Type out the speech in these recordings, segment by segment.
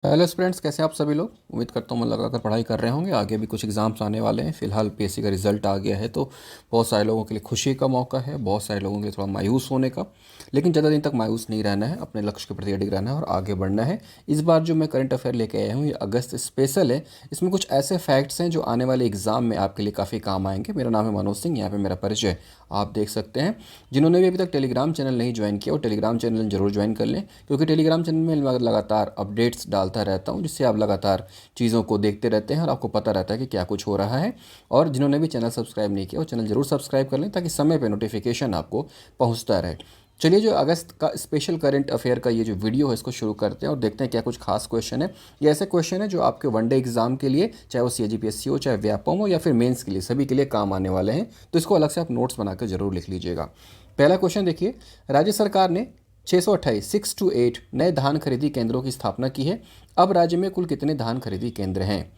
Hello students, कैसे हैं आप सभी लोग। उम्मीद करता हूँ मन लगाकर पढ़ाई कर रहे होंगे। आगे भी कुछ एग्जाम्स आने वाले हैं। फिलहाल पीएससी का रिजल्ट आ गया है तो बहुत सारे लोगों के लिए खुशी का मौका है, बहुत सारे लोगों के लिए थोड़ा मायूस होने का। लेकिन ज़्यादा दिन तक मायूस नहीं रहना है, अपने लक्ष्य के प्रति अडिग रहना है और आगे बढ़ना है। इस बार जो मैं करंट अफेयर लेके आया हूँ ये अगस्त स्पेशल है। इसमें कुछ ऐसे फैक्ट्स हैं जो आने वाले एग्जाम में आपके लिए काफ़ी काम आएंगे। मेरा नाम है मनोज सिंह, यहाँ पर मेरा परिचय आप देख सकते हैं। जिन्होंने भी अभी तक टेलीग्राम चैनल नहीं ज्वाइन किया वो टेलीग्राम चैनल जरूर ज्वाइन कर लें, क्योंकि टेलीग्राम चैनल में मैं लगातार अपडेट्स डालता रहता हूँ, जिससे आप लगातार चीज़ों को देखते रहते हैं और आपको पता रहता है कि क्या कुछ हो रहा है। और जिन्होंने भी चैनल सब्सक्राइब नहीं किया वो चैनल जरूर सब्सक्राइब कर लें, ताकि समय पर नोटिफिकेशन आपको पहुँचता रहे। चलिए, जो अगस्त का स्पेशल करंट अफेयर का ये जो वीडियो है इसको शुरू करते हैं और देखते हैं क्या कुछ खास क्वेश्चन है। ये ऐसे क्वेश्चन है जो आपके वनडे एग्जाम के लिए, चाहे वो CGPSC हो, चाहे व्यापम हो या फिर मेंस के लिए, सभी के लिए काम आने वाले हैं। तो इसको अलग से आप नोट्स बनाकर जरूर लिख लीजिएगा। पहला क्वेश्चन देखिए, राज्य सरकार ने 628 6 to 8 नए धान खरीदी केंद्रों की स्थापना की है। अब राज्य में कुल कितने धान खरीदी केंद्र हैं।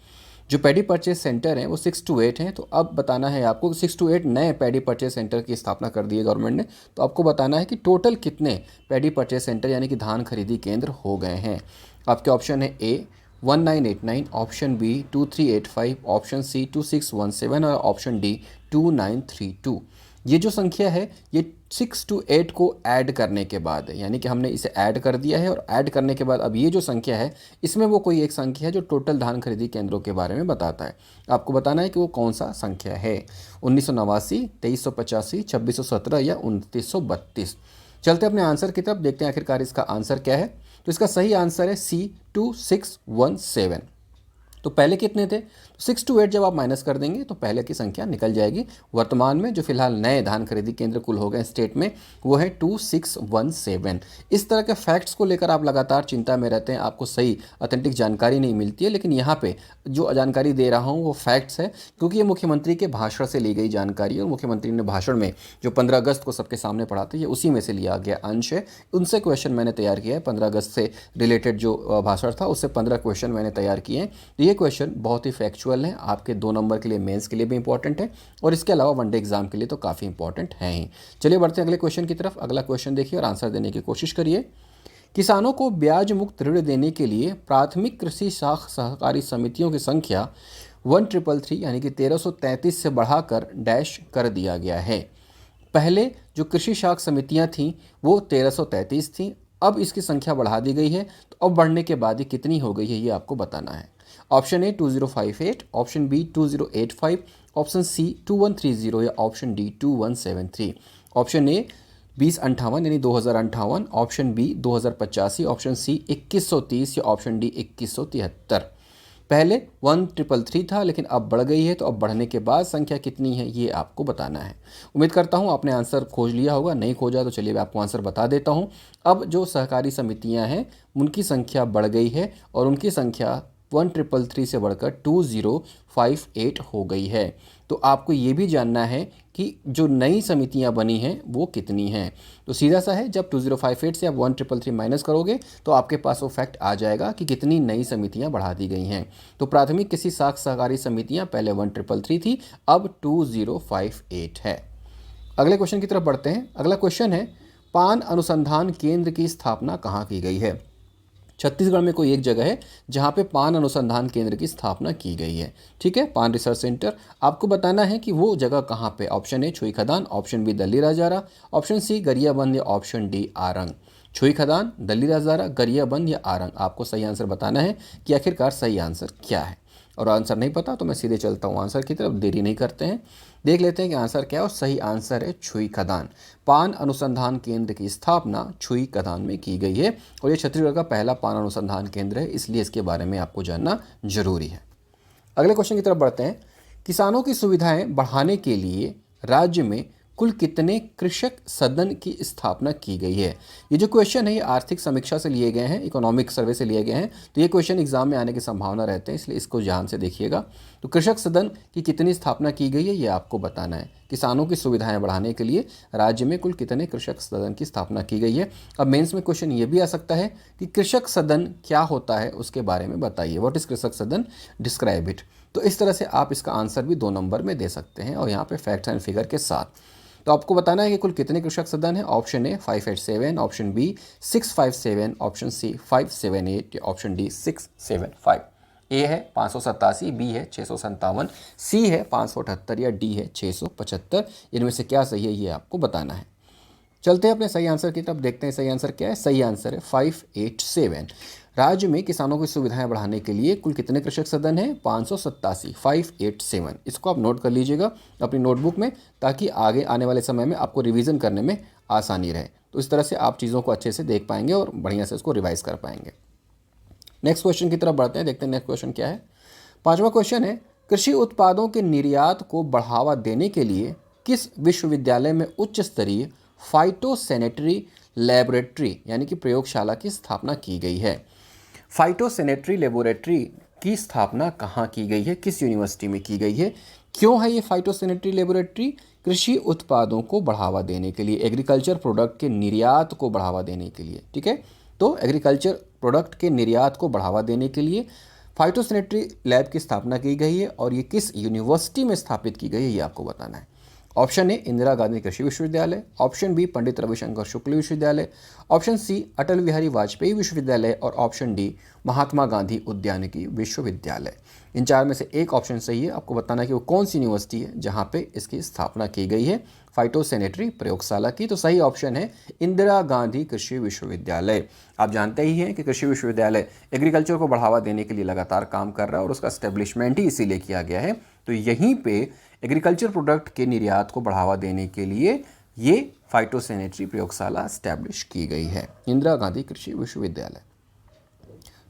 जो पैडी परचेस सेंटर हैं वो 6 to 8 हैं। तो अब बताना है आपको, 6 to 8 नए पैडी परचेस सेंटर की स्थापना कर दी है गवर्नमेंट ने। तो आपको बताना है कि टोटल कितने पैडी परचेस सेंटर यानी कि धान खरीदी केंद्र हो गए हैं। आपके ऑप्शन है ए 1989, ऑप्शन बी 2385, ऑप्शन सी 2617 और ऑप्शन डी 2932। ये जो संख्या है ये 6 to 8 को ऐड करने के बाद है, यानी कि हमने इसे ऐड कर दिया है और ऐड करने के बाद अब ये जो संख्या है इसमें वो कोई एक संख्या है जो टोटल धान खरीदी केंद्रों के बारे में बताता है। आपको बताना है कि वो कौन सा संख्या है, 1989, 2385, 2617 या 2932। चलते अपने आंसर की तरफ, देखते हैं आखिरकार इसका आंसर क्या है। तो इसका सही आंसर है सी 2617। तो पहले कितने थे, 6 to 8 जब आप माइनस कर देंगे तो पहले की संख्या निकल जाएगी। वर्तमान में जो फिलहाल नए धान खरीदी केंद्र कुल हो गए स्टेट में वो है 2617। इस तरह के फैक्ट्स को लेकर आप लगातार चिंता में रहते हैं, आपको सही ऑथेंटिक जानकारी नहीं मिलती है। लेकिन यहाँ पे जो जानकारी दे रहा हूँ वो फैक्ट्स है, क्योंकि ये मुख्यमंत्री के भाषण से ली गई जानकारी है और मुख्यमंत्री ने भाषण में जो 15 अगस्त को सबके सामने पढ़ा था ये उसी में से लिया गया अंश है। उनसे क्वेश्चन मैंने तैयार किया है, 15 अगस्त से रिलेटेड जो भाषण था उससे 15 क्वेश्चन मैंने तैयार किए हैं। ये क्वेश्चन बहुत ही फैक्चुअल हैं, आपके 2 नंबर के लिए, मेंस के लिए भी इंपॉर्टेंट है और इसके अलावा वनडे एग्जाम के लिए तो काफ़ी इंपॉर्टेंट है ही। चलिए बढ़ते हैं अगले क्वेश्चन की तरफ। अगला क्वेश्चन देखिए और आंसर देने की कोशिश करिए। किसानों को ब्याज मुक्त ऋण देने के लिए प्राथमिक कृषि साख सहकारी समितियों की संख्या 1333 यानी कि 1333 से बढ़ाकर डैश कर दिया गया है। पहले जो कृषि शाख समितियां थीं वो 1333 थीं, अब इसकी संख्या बढ़ा दी गई है। तो अब बढ़ने के बाद ये कितनी हो गई है ये आपको बताना है। Option A 2058, option B 2085, option C 2130 या ऑप्शन डी 2173। ऑप्शन ए 2058 यानी 2058, ऑप्शन बी 2085, ऑप्शन सी 2130 या ऑप्शन डी 2173। पहले 1333 था लेकिन अब बढ़ गई है, तो अब बढ़ने के बाद संख्या कितनी है ये आपको बताना है। उम्मीद करता हूँ आपने आंसर खोज लिया होगा, नहीं खोजा तो चलिए मैं आपको आंसर बता देता हूँ। अब जो सहकारी समितियाँ हैं उनकी संख्या बढ़ गई है और उनकी संख्या 1333 से बढ़कर 2058 हो गई है। तो आपको ये भी जानना है कि जो नई समितियां बनी हैं वो कितनी हैं। तो सीधा सा है, जब 2058 से आप 1333 माइनस करोगे तो आपके पास वो फैक्ट आ जाएगा कि कितनी नई समितियां बढ़ा दी गई हैं। तो प्राथमिक किसी साख सहकारी समितियां पहले 1333 थी, अब 2058 है। अगले क्वेश्चन की तरफ बढ़ते हैं। अगला क्वेश्चन है, पान अनुसंधान केंद्र की स्थापना कहाँ की गई है। छत्तीसगढ़ में कोई एक जगह है जहाँ पे पान अनुसंधान केंद्र की स्थापना की गई है। ठीक है, पान रिसर्च सेंटर। आपको बताना है कि वो जगह कहाँ पे। Option A Chhuikhadan, option B Dalli Rajhara, option C Gariaband या ऑप्शन डी आरंग। छुई खदान, दल्ली राजारा, गरियाबंद या आरंग। आपको सही आंसर बताना है कि आखिरकार सही आंसर क्या है। और आंसर नहीं पता तो मैं सीधे चलता हूँ आंसर की तरफ, देरी नहीं करते हैं। देख लेते हैं कि आंसर क्या है। और सही आंसर है छुई खदान। पान अनुसंधान केंद्र की स्थापना छुई खदान में की गई है और ये छत्तीसगढ़ का पहला पान अनुसंधान केंद्र है, इसलिए इसके बारे में आपको जानना जरूरी है। अगले क्वेश्चन की तरफ बढ़ते हैं। किसानों की सुविधाएं बढ़ाने के लिए राज्य में कुल कितने कृषक सदन की स्थापना की गई है। ये जो क्वेश्चन है ये आर्थिक समीक्षा से लिए गए हैं, इकोनॉमिक सर्वे से लिए गए हैं। तो ये क्वेश्चन एग्जाम में आने की संभावना रहते हैं, इसलिए इसको ध्यान से देखिएगा। तो कृषक सदन की कितनी स्थापना की गई है ये आपको बताना है। किसानों की सुविधाएं बढ़ाने के लिए राज्य में कुल कितने कृषक सदन की स्थापना की गई है। अब मेंस में क्वेश्चन ये भी आ सकता है कि कृषक सदन क्या होता है उसके बारे में बताइए। व्हाट इज कृषक सदन, डिस्क्राइब इट। तो इस तरह से आप इसका आंसर भी 2 नंबर में दे सकते हैं और यहाँ पे फैक्ट्स एंड फिगर के साथ। तो आपको बताना है कि कुल कितने कृषक सदन हैं। Option A 587, option B 657, option C 578 या ऑप्शन डी 675। ए है 587, बी है 657, सी है 578 या डी है 675। इनमें से क्या सही है ये आपको बताना है। चलते हैं अपने सही आंसर की तरफ, देखते हैं सही आंसर क्या है। सही आंसर है 587। राज्य में किसानों की सुविधाएं बढ़ाने के लिए कुल कितने कृषक सदन हैं? 587, 587। इसको आप नोट कर लीजिएगा अपनी नोटबुक में, ताकि आगे आने वाले समय में आपको रिवीजन करने में आसानी रहे। तो इस तरह से आप चीज़ों को अच्छे से देख पाएंगे और बढ़िया से उसको रिवाइज कर पाएंगे। नेक्स्ट क्वेश्चन की तरफ बढ़ते हैं, देखते हैं नेक्स्ट क्वेश्चन क्या है। पांचवा क्वेश्चन है, कृषि उत्पादों के निर्यात को बढ़ावा देने के लिए किस विश्वविद्यालय में उच्च स्तरीय फाइटोसैनिटरी लैबोरेटरी यानी कि प्रयोगशाला की स्थापना की गई है? फाइटोसैनिटरी लेबोरेटरी की स्थापना कहाँ की गई है, किस यूनिवर्सिटी में की गई है? क्यों है ये फाइटोसैनिटरी लेबोरेटरी? कृषि उत्पादों को बढ़ावा देने के लिए, एग्रीकल्चर प्रोडक्ट के निर्यात को बढ़ावा देने के लिए। ठीक है, तो एग्रीकल्चर प्रोडक्ट के निर्यात को बढ़ावा देने के लिए फाइटोसैनिटरी लैब की स्थापना की गई है, और ये किस यूनिवर्सिटी में स्थापित की गई है ये आपको बताना है। ऑप्शन ए इंदिरा गांधी कृषि विश्वविद्यालय, ऑप्शन बी पंडित रविशंकर शुक्ल विश्वविद्यालय, ऑप्शन सी अटल बिहारी वाजपेयी विश्वविद्यालय और ऑप्शन डी महात्मा गांधी उद्यानिकी विश्वविद्यालय। इन चार में से एक ऑप्शन सही है। आपको बताना है कि वो कौन सी यूनिवर्सिटी है जहां पे इसकी स्थापना की गई है फाइटोसैनिटरी प्रयोगशाला की। तो सही ऑप्शन है इंदिरा गांधी कृषि विश्वविद्यालय। आप जानते ही हैं कि कृषि विश्वविद्यालय एग्रीकल्चर को बढ़ावा देने के लिए लगातार काम कर रहा है और उसका एस्टेब्लिशमेंट ही इसीलिए किया गया है। तो यहीं पे एग्रीकल्चर प्रोडक्ट के निर्यात को बढ़ावा देने के लिए ये फाइटोसैनिटरी प्रयोगशाला एस्टैब्लिश की गई है, इंदिरा गांधी कृषि विश्वविद्यालय।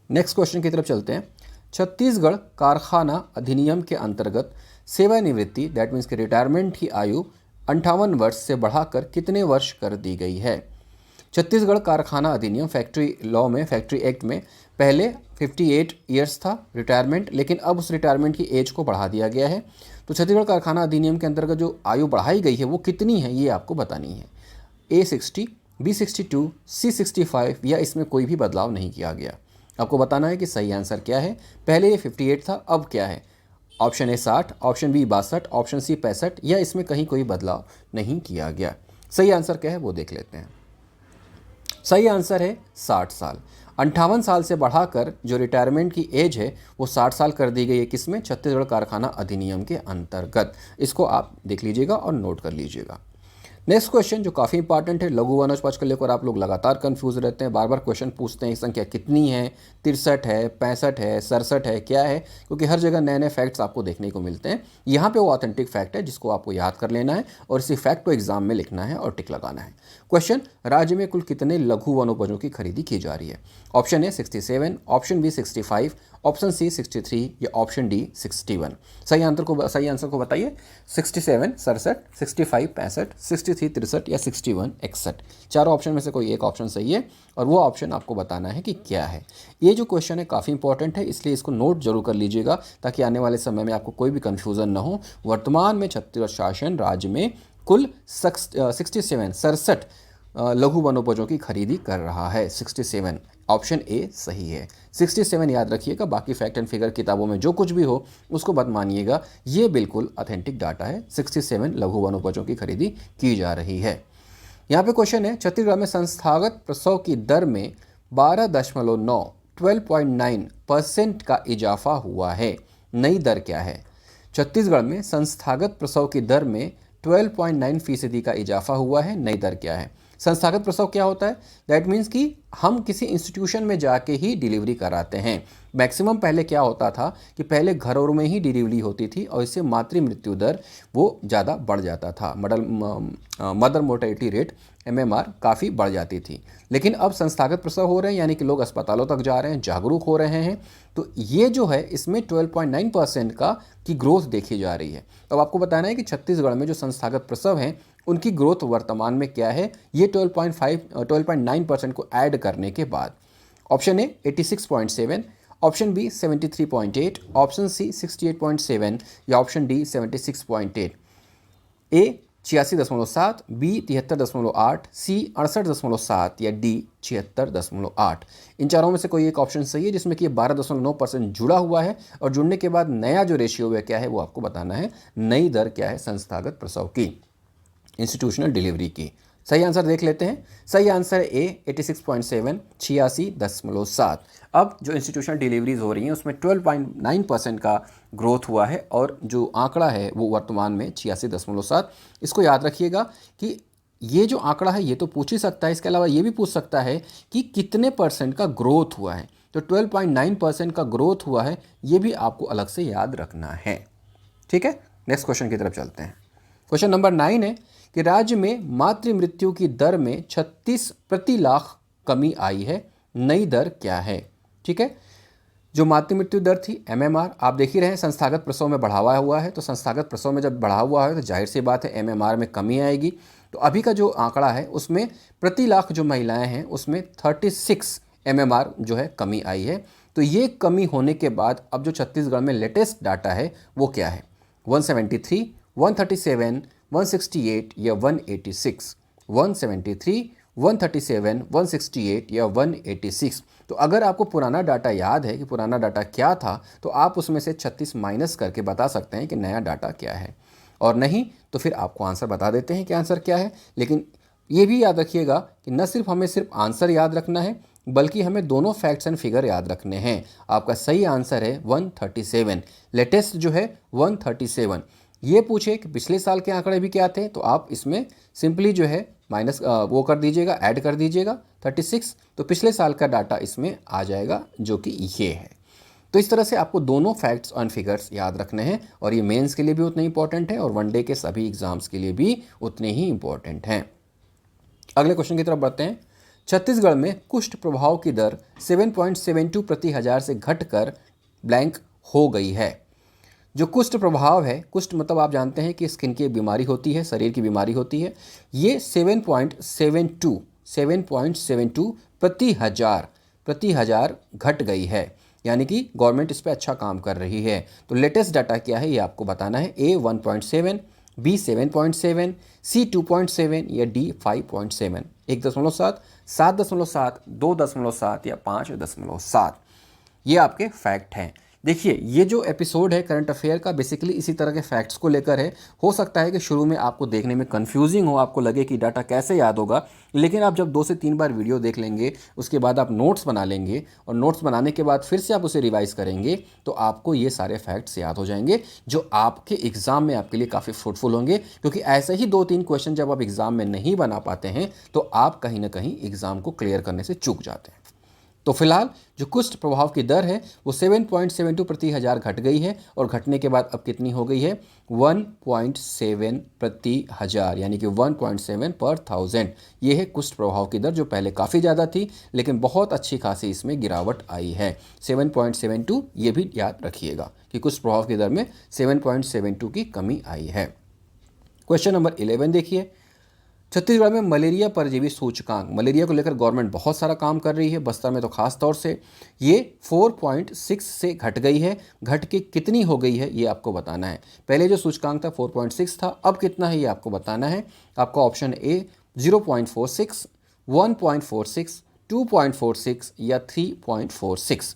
नेक्स्ट क्वेश्चन की तरफ चलते हैं। छत्तीसगढ़ कारखाना अधिनियम के अंतर्गत सेवानिवृत्ति दैट मीन्स कि रिटायरमेंट की आयु 58 वर्ष से बढ़ाकर कितने वर्ष कर दी गई है? छत्तीसगढ़ कारखाना अधिनियम फैक्ट्री लॉ में, फैक्ट्री एक्ट में पहले 58 ईयर्स था रिटायरमेंट, लेकिन अब उस रिटायरमेंट की एज को बढ़ा दिया गया है। तो छत्तीसगढ़ कारखाना अधिनियम के अंतर्गत जो आयु बढ़ाई गई है वो कितनी है ये आपको बतानी है। A 60, B 62, C 65 या इसमें कोई भी बदलाव नहीं किया गया। आपको बताना है कि सही आंसर क्या है। पहले ये 58 था, अब क्या है? Option A 60, option B 62, option C 65 या इसमें कहीं कोई बदलाव नहीं किया गया। सही आंसर क्या है वो देख लेते हैं। सही आंसर है 60 साल। 58 साल से बढ़ाकर जो रिटायरमेंट की एज है वो 60 साल कर दी गई है। किसमें? छत्तीसगढ़ कारखाना अधिनियम के अंतर्गत। इसको आप देख लीजिएगा और नोट कर लीजिएगा। नेक्स्ट क्वेश्चन जो काफ़ी इंपॉर्टेंट है, लघु वनज पक्ष को लेकर आप लोग लगातार कंफ्यूज रहते हैं, बार बार क्वेश्चन पूछते हैं संख्या कितनी है, 63 है, 65 है, 67 है, क्या है? क्योंकि हर जगह नए नए फैक्ट्स आपको देखने को मिलते हैं। यहाँ पे वो ऑथेंटिक फैक्ट है जिसको आपको याद कर लेना है और इसी फैक्ट को एग्जाम में लिखना है और टिक लगाना है। क्वेश्चन, राज्य में कुल कितने लघु वनोपजों की खरीदी की जा रही है? Option A 67, option B 65, option C 63 या ऑप्शन डी 61। सही आंसर को बताइए। 67 67, 65 65, 63 63 या 61 61। चारों ऑप्शन में से कोई एक ऑप्शन सही है और वो ऑप्शन आपको बताना है कि क्या है। ये जो क्वेश्चन है काफ़ी इंपॉर्टेंट है, इसलिए इसको नोट जरूर कर लीजिएगा ताकि आने वाले समय में आपको कोई भी कन्फ्यूज़न ना हो। वर्तमान में छत्तीसगढ़ शासन राज्य में कुल 67 लघु वनोपजों की खरीदी कर रहा है। 67 ऑप्शन ए सही है। 67 याद रखिएगा, बाकी फैक्ट एंड फिगर किताबों में जो कुछ भी हो उसको मत मानिएगा, ये बिल्कुल ऑथेंटिक डाटा है। 67 लघु वनोपजों की खरीदी की जा रही है। यहाँ पे क्वेश्चन है, छत्तीसगढ़ में संस्थागत प्रसव की दर में 12.9% का इजाफा हुआ है। नई दर क्या है? छत्तीसगढ़ में संस्थागत प्रसव की दर में 12.9% का इजाफा हुआ है। नई दर क्या है? संस्थागत प्रसव क्या होता है? दैट मीन्स कि हम किसी इंस्टीट्यूशन में जाके ही डिलीवरी कराते हैं। मैक्सिमम पहले क्या होता था कि पहले घरों में ही डिलीवरी होती थी और इससे मातृ मृत्यु दर वो ज़्यादा बढ़ जाता था। मदर मोर्टेलिटी रेट MMR काफ़ी बढ़ जाती थी। लेकिन अब संस्थागत प्रसव हो रहे हैं, यानी कि लोग अस्पतालों तक जा रहे हैं, जागरूक हो रहे हैं, तो ये जो है इसमें 12.9% की ग्रोथ देखी जा रही है। तो अब आपको बताना है कि छत्तीसगढ़ में जो संस्थागत प्रसव हैं उनकी ग्रोथ वर्तमान में क्या है, ये 12.9% को ऐड करने के बाद। Option A 86.7, option B 73.8, option C 68.7 या option D 76.8। A 86.7, B 73.8, C 68.7 या डी 76.8। इन चारों में से कोई एक ऑप्शन सही है जिसमें कि 12.9% जुड़ा हुआ है और जुड़ने के बाद नया जो रेशियो है क्या है वो आपको बताना है। नई दर क्या है संस्थागत प्रसव की? इंस्टीट्यूशनल डिलीवरी की। सही आंसर देख लेते हैं। सही आंसर ए 86.7, 86.7। अब जो इंस्टीट्यूशनल डिलीवरीज हो रही हैं उसमें 12.9% का ग्रोथ हुआ है और जो आंकड़ा है वो वर्तमान में 86.7। इसको याद रखिएगा कि ये जो आंकड़ा है ये तो पूछ ही सकता है, इसके अलावा ये भी पूछ सकता है कि कितने परसेंट का ग्रोथ हुआ है। तो 12.9% का ग्रोथ हुआ है, ये भी आपको अलग से याद रखना है। ठीक है, नेक्स्ट क्वेश्चन की तरफ चलते हैं। क्वेश्चन नंबर 9 है कि राज्य में मातृ मृत्यु की दर में 36 प्रति लाख कमी आई है, नई दर क्या है। ठीक है, जो मातृ मृत्यु दर थी एमएमआर, आप देख ही रहे हैं संस्थागत प्रसव में बढ़ावा हुआ है, तो संस्थागत प्रसव में जब बढ़ा हुआ है तो जाहिर सी बात है एमएमआर में कमी आएगी। तो अभी का जो आंकड़ा है उसमें प्रति लाख जो महिलाएं हैं उसमें 36 एमएमआर जो है कमी आई है। तो ये कमी होने के बाद अब जो छत्तीसगढ़ में लेटेस्ट डाटा है वो क्या है, 173, 137, 168 या 186। 173, 137, 168 या 186। तो अगर आपको पुराना डाटा याद है कि पुराना डाटा क्या था तो आप उसमें से 36 माइनस करके बता सकते हैं कि नया डाटा क्या है, और नहीं तो फिर आपको आंसर बता देते हैं कि आंसर क्या है। लेकिन ये भी याद रखिएगा कि न सिर्फ हमें सिर्फ आंसर याद रखना है बल्कि हमें दोनों फैक्ट्स एंड फिगर याद रखने हैं। आपका सही आंसर है 137, लेटेस्ट जो है 137। ये पूछे कि पिछले साल के आंकड़े भी क्या थे तो आप इसमें सिंपली जो है माइनस वो कर दीजिएगा, ऐड कर दीजिएगा 36, तो पिछले साल का डाटा इसमें आ जाएगा जो कि ये है। तो इस तरह से आपको दोनों फैक्ट्स एंड फिगर्स याद रखने हैं और ये मेंस के लिए भी उतने इंपॉर्टेंट है और वनडे के सभी एग्जाम्स के लिए भी उतने ही इंपॉर्टेंट हैं। अगले क्वेश्चन की तरफ बढ़ते हैं। छत्तीसगढ़ में कुष्ठ प्रभाव की दर 7.72 प्रति हजार से घटकर ब्लैंक हो गई है। जो कुष्ठ प्रभाव है, कुष्ठ मतलब आप जानते हैं कि स्किन की बीमारी होती है, शरीर की बीमारी होती है, ये 7.72 प्रति हजार घट गई है, यानी कि गवर्नमेंट इस पर अच्छा काम कर रही है। तो लेटेस्ट डाटा क्या है ये आपको बताना है। ए 1.7, बी 7.7, सी 2.7 या डी 5.7। 1.7, 7.7, 2.7 या 5.7। ये आपके फैक्ट हैं। देखिए ये जो एपिसोड है करंट अफेयर का बेसिकली इसी तरह के फैक्ट्स को लेकर है। हो सकता है कि शुरू में आपको देखने में कंफ्यूजिंग हो, आपको लगे कि डाटा कैसे याद होगा, लेकिन आप जब 2 से 3 बार वीडियो देख लेंगे उसके बाद आप नोट्स बना लेंगे और नोट्स बनाने के बाद फिर से आप उसे रिवाइज करेंगे तो आपको ये सारे फैक्ट्स याद हो जाएंगे जो आपके एग्जाम में आपके लिए काफ़ी फ्रूटफुल होंगे। क्योंकि ऐसे ही 2-3 क्वेश्चन जब आप एग्जाम में नहीं बना पाते हैं तो आप कहीं ना कहीं एग्जाम को क्लियर करने से चूक जाते हैं। तो फिलहाल जो कुष्ठ प्रभाव की दर है वो 7.72 प्रति हजार घट गई है और घटने के बाद अब कितनी हो गई है 1.7 प्रति हजार, यानी कि 1.7 पर 1000। ये है कुष्ठ प्रभाव की दर जो पहले काफ़ी ज़्यादा थी लेकिन बहुत अच्छी खासी इसमें गिरावट आई है। 7.72 ये भी याद रखिएगा कि कुष्ठ प्रभाव की दर में 7.72 की कमी आई है। क्वेश्चन नंबर 11 देखिए। छत्तीसगढ़ में मलेरिया परजीवी सूचकांक, मलेरिया को लेकर गवर्नमेंट बहुत सारा काम कर रही है, बस्तर में तो खास तौर से, ये 4.6 से घट गई है। घट के कितनी हो गई है ये आपको बताना है। पहले जो सूचकांक था 4.6 था, अब कितना है ये आपको बताना है। आपका ऑप्शन ए 0.46, 1.46, 2.46 या 3.46।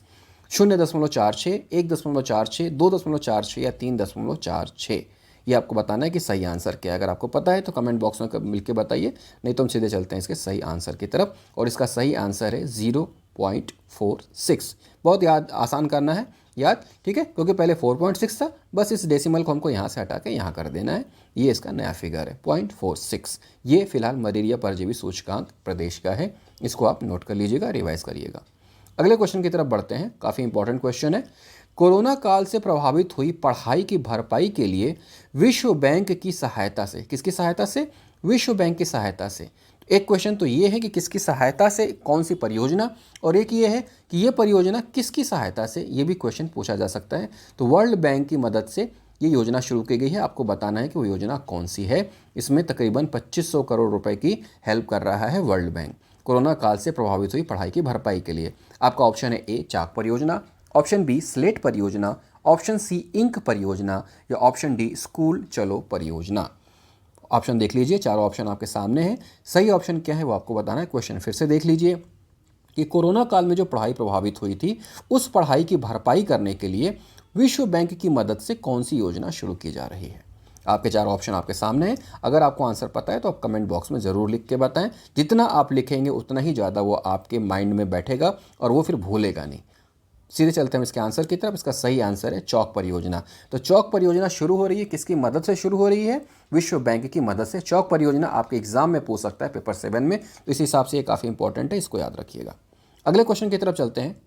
0.46, 1.46, 2.46 या 3.46। ये आपको बताना है कि सही आंसर क्या है। अगर आपको पता है तो कमेंट बॉक्स में मिलके बताइए, नहीं तो हम सीधे चलते हैं इसके सही आंसर की तरफ। और इसका सही आंसर है 0.46। बहुत याद आसान करना है याद, ठीक है, क्योंकि पहले 4.6 था, बस इस डेसिमल को हमको यहाँ से हटा के यहाँ कर देना है। ये इसका नया फिगर है 0.46। ये फिलहाल मलेरिया परजीवी सूचकांक प्रदेश का है, इसको आप नोट कर लीजिएगा, रिवाइज करिएगा। अगले क्वेश्चन की तरफ बढ़ते हैं, काफ़ी इंपॉर्टेंट क्वेश्चन है। कोरोना काल से प्रभावित हुई पढ़ाई की भरपाई के लिए विश्व बैंक की सहायता से, किसकी सहायता से, विश्व बैंक की सहायता से। एक क्वेश्चन तो ये है कि किसकी सहायता से, कौन सी परियोजना, और एक ये है कि ये परियोजना किसकी सहायता से, ये भी क्वेश्चन पूछा जा सकता है। तो वर्ल्ड बैंक की मदद से ये योजना शुरू की गई है, आपको बताना है कि वो योजना कौन सी है। इसमें तकरीबन 2500 करोड़ रुपए की हेल्प कर रहा है वर्ल्ड बैंक कोरोना काल से प्रभावित हुई पढ़ाई की भरपाई के लिए। आपका ऑप्शन है ए चाक परियोजना, ऑप्शन बी स्लेट परियोजना, ऑप्शन सी इंक परियोजना या ऑप्शन डी स्कूल चलो परियोजना। ऑप्शन देख लीजिए, चारों ऑप्शन आपके सामने हैं। सही ऑप्शन क्या है वो आपको बताना है। क्वेश्चन फिर से देख लीजिए कि कोरोना काल में जो पढ़ाई प्रभावित हुई थी उस पढ़ाई की भरपाई करने के लिए विश्व बैंक की मदद से कौन सी योजना शुरू की जा रही है। आपके 4 ऑप्शन आपके सामने हैं। अगर आपको आंसर पता है तो आप कमेंट बॉक्स में ज़रूर लिख के बताएं। जितना आप लिखेंगे उतना ही ज़्यादा वो आपके माइंड में बैठेगा और वो फिर भूलेगा नहीं। सीधे चलते हैं इसके आंसर की तरफ। इसका सही आंसर है चौक परियोजना। तो चौक परियोजना शुरू हो रही है, किसकी मदद से शुरू हो रही है? विश्व बैंक की मदद से। चौक परियोजना आपके एग्जाम में पूछ सकता है पेपर 7 में, तो इस हिसाब से ये काफ़ी इंपॉर्टेंट है, इसको याद रखिएगा। अगले क्वेश्चन की तरफ चलते हैं।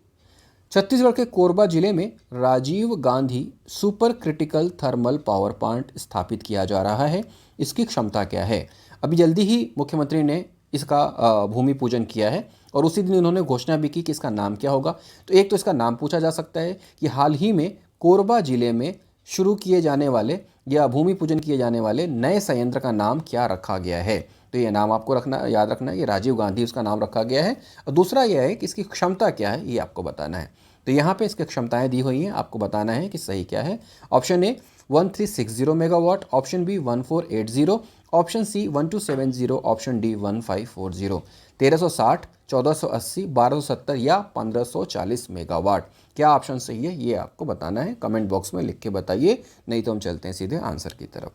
छत्तीसगढ़ के कोरबा जिले में Rajiv Gandhi super critical thermal power plant स्थापित किया जा रहा है। इसकी क्षमता क्या है? अभी जल्दी ही मुख्यमंत्री ने इसका भूमि पूजन किया है और उसी दिन उन्होंने घोषणा भी की कि इसका नाम क्या होगा। तो एक तो इसका नाम पूछा जा सकता है कि हाल ही में कोरबा जिले में शुरू किए जाने वाले या भूमि पूजन किए जाने वाले नए संयंत्र का नाम क्या रखा गया है। तो ये नाम आपको याद रखना है, ये राजीव गांधी उसका नाम रखा गया है। और दूसरा यह है कि इसकी क्षमता क्या है, ये आपको बताना है। तो यहाँ पे इसकी क्षमताएं दी हुई हैं, आपको बताना है कि सही क्या है। Option A 1360 megawatt, option B 1480, option C 1270, option D 1540। 1360, 1480, 1270 या 1540 मेगावाट। क्या ऑप्शन सही है ये आपको बताना है, कमेंट बॉक्स में लिख के बताइए, नहीं तो हम चलते हैं सीधे आंसर की तरफ।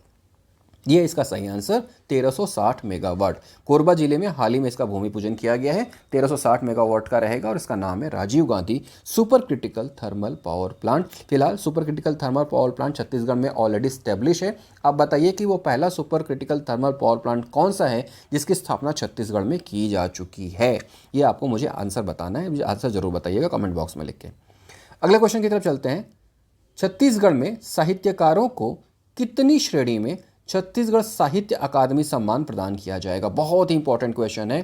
ये इसका सही आंसर 1360 मेगावाट। कोरबा जिले में हाल ही में इसका भूमि पूजन किया गया है। 1360 मेगावाट का रहेगा और इसका नाम है Rajiv Gandhi super critical thermal power plant. फिलहाल super critical thermal power plant Chhattisgarh में ऑलरेडी स्टैब्लिश है। आप बताइए कि वो पहला super critical thermal power plant कौन सा है जिसकी स्थापना छत्तीसगढ़ में की जा चुकी है। ये आपको मुझे आंसर बताना है, मुझे आंसर जरूर बताइएगा कमेंट बॉक्स में लिख के। अगले क्वेश्चन की तरफ चलते हैं। छत्तीसगढ़ में साहित्यकारों को कितनी श्रेणी में छत्तीसगढ़ साहित्य अकादमी सम्मान प्रदान किया जाएगा? बहुत ही इंपॉर्टेंट क्वेश्चन है,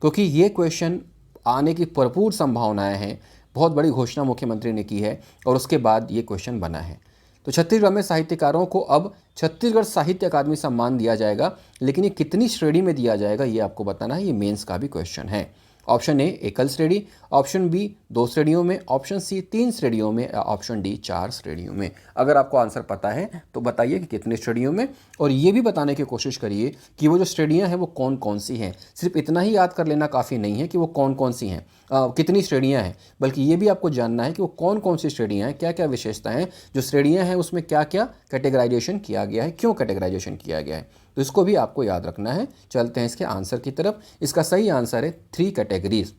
क्योंकि ये क्वेश्चन आने की भरपूर संभावनाएं हैं। बहुत बड़ी घोषणा मुख्यमंत्री ने की है और उसके बाद ये क्वेश्चन बना है। तो छत्तीसगढ़ में साहित्यकारों को अब छत्तीसगढ़ साहित्य अकादमी सम्मान दिया जाएगा, लेकिन ये कितनी श्रेणी में दिया जाएगा ये आपको बताना है। ये मेंस का भी क्वेश्चन है। ऑप्शन ए एकल श्रेणी, ऑप्शन बी 2 श्रेणियों में, ऑप्शन सी 3 श्रेणियों में, ऑप्शन डी 4 श्रेणियों में। अगर आपको आंसर पता है तो बताइए कि कितने श्रेणियों में, और ये भी बताने की कोशिश करिए कि वो जो श्रेणियां हैं वो कौन कौन सी हैं। सिर्फ इतना ही याद कर लेना काफ़ी नहीं है कि वो कौन कौन सी हैं, कितनी श्रेणियां हैं, बल्कि ये भी आपको जानना है कि वो कौन कौन सी श्रेणियां हैं, क्या क्या विशेषताएं हैं, जो श्रेणियां हैं उसमें क्या क्या कैटेगराइजेशन किया गया है, क्यों कैटेगराइजेशन किया गया है। तो इसको भी आपको याद रखना है। चलते हैं इसके आंसर की तरफ। इसका सही आंसर है 3 कैटेगरीज।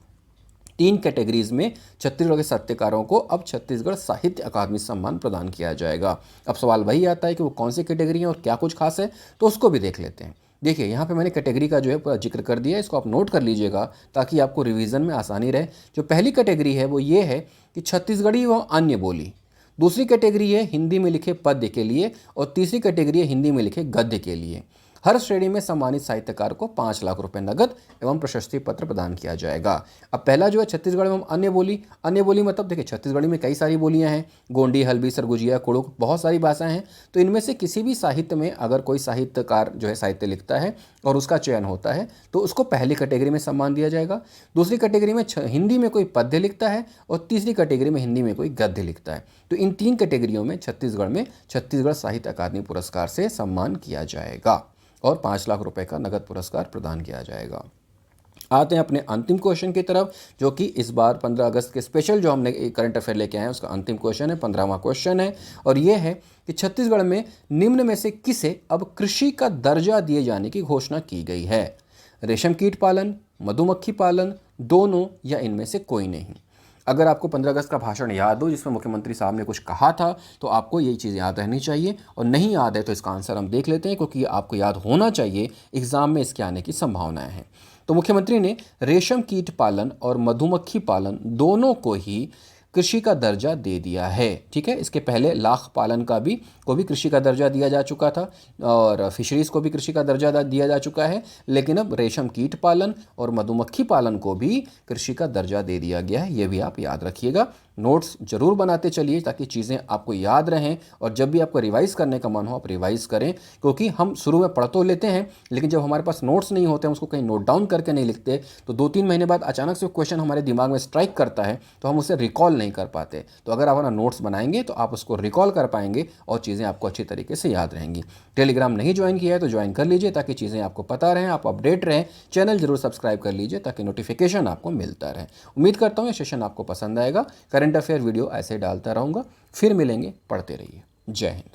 3 कैटेगरीज में छत्तीसगढ़ के साहित्यकारों को अब छत्तीसगढ़ साहित्य अकादमी सम्मान प्रदान किया जाएगा। अब सवाल वही आता है कि वो कौन सी कैटेगरी है और क्या कुछ खास है, तो उसको भी देख लेते हैं। देखिए यहाँ पे मैंने कैटेगरी का जो है पूरा जिक्र कर दिया है, इसको आप नोट कर लीजिएगा ताकि आपको रिवीजन में आसानी रहे। जो पहली कैटेगरी है वो ये है कि छत्तीसगढ़ी व अन्य बोली। दूसरी कैटेगरी है हिंदी में लिखे पद्य के लिए, और तीसरी कैटेगरी है हिंदी में लिखे गद्य के लिए। हर श्रेणी में सम्मानित साहित्यकार को 5 लाख रुपए नगद एवं प्रशस्ति पत्र प्रदान किया जाएगा। अब पहला जो है छत्तीसगढ़ एवं अन्य बोली। अन्य बोली मतलब देखिए छत्तीसगढ़ी में कई सारी बोलियां हैं, गोंडी, हल्बी, सरगुजिया, कुड़ुक, बहुत सारी भाषाएं हैं। तो इनमें से किसी भी साहित्य में अगर कोई साहित्यकार जो है साहित्य लिखता है और उसका चयन होता है तो उसको पहली कैटेगरी में सम्मान दिया जाएगा। दूसरी कैटेगरी में हिंदी में कोई पद्य लिखता है और तीसरी कैटेगरी में हिंदी में कोई गद्य लिखता है। तो इन 3 कैटेगरियों में छत्तीसगढ़ साहित्य अकादमी पुरस्कार से सम्मान किया जाएगा और 5 लाख रुपए का नगद पुरस्कार प्रदान किया जाएगा। आते हैं अपने अंतिम क्वेश्चन की तरफ, जो कि इस बार 15 अगस्त के स्पेशल जो हमने करंट अफेयर लेके आए हैं उसका अंतिम क्वेश्चन है, 15वां क्वेश्चन है। और ये है कि छत्तीसगढ़ में निम्न में से किसे अब कृषि का दर्जा दिए जाने की घोषणा की गई है? रेशम कीट पालन, मधुमक्खी पालन, दोनों या इनमें से कोई नहीं। अगर आपको 15 अगस्त का भाषण याद हो जिसमें मुख्यमंत्री साहब ने कुछ कहा था तो आपको यही चीज़ याद रहनी चाहिए, और नहीं याद है तो इसका आंसर हम देख लेते हैं, क्योंकि आपको याद होना चाहिए, एग्जाम में इसके आने की संभावनाएं हैं। तो मुख्यमंत्री ने रेशम कीट पालन और मधुमक्खी पालन दोनों को ही कृषि का दर्जा दे दिया है। ठीक है, इसके पहले लाख पालन को भी कृषि का दर्जा दिया जा चुका था और फिशरीज़ को भी कृषि का दर्जा दिया जा चुका है, लेकिन अब रेशम कीट पालन और मधुमक्खी पालन को भी कृषि का दर्जा दे दिया गया है। ये भी आप याद रखिएगा। नोट्स जरूर बनाते चलिए ताकि चीज़ें आपको याद रहें, और जब भी आपको रिवाइज करने का मन हो आप रिवाइज करें, क्योंकि हम शुरू में पढ़ तो लेते हैं लेकिन जब हमारे पास नोट्स नहीं होते, हम उसको कहीं नोट डाउन करके नहीं लिखते, तो 2-3 महीने बाद अचानक से क्वेश्चन हमारे दिमाग में स्ट्राइक करता है तो हम उसे रिकॉल नहीं कर पाते। तो अगर आप अपना नोट्स बनाएंगे तो आप उसको रिकॉल कर पाएंगे और चीज़ें आपको अच्छी तरीके से याद रहेंगी। टेलीग्राम नहीं ज्वाइन किया है तो ज्वाइन कर लीजिए ताकि चीज़ें आपको पता रहें, आप अपडेट रहें। चैनल जरूर सब्सक्राइब कर लीजिए ताकि नोटिफिकेशन आपको मिलता रहे। उम्मीद करता हूँ ये सेशन आपको पसंद आएगा। करंट अफेयर वीडियो ऐसे डालता रहूँगा। फिर मिलेंगे, पढ़ते रहिए। जय हिंद।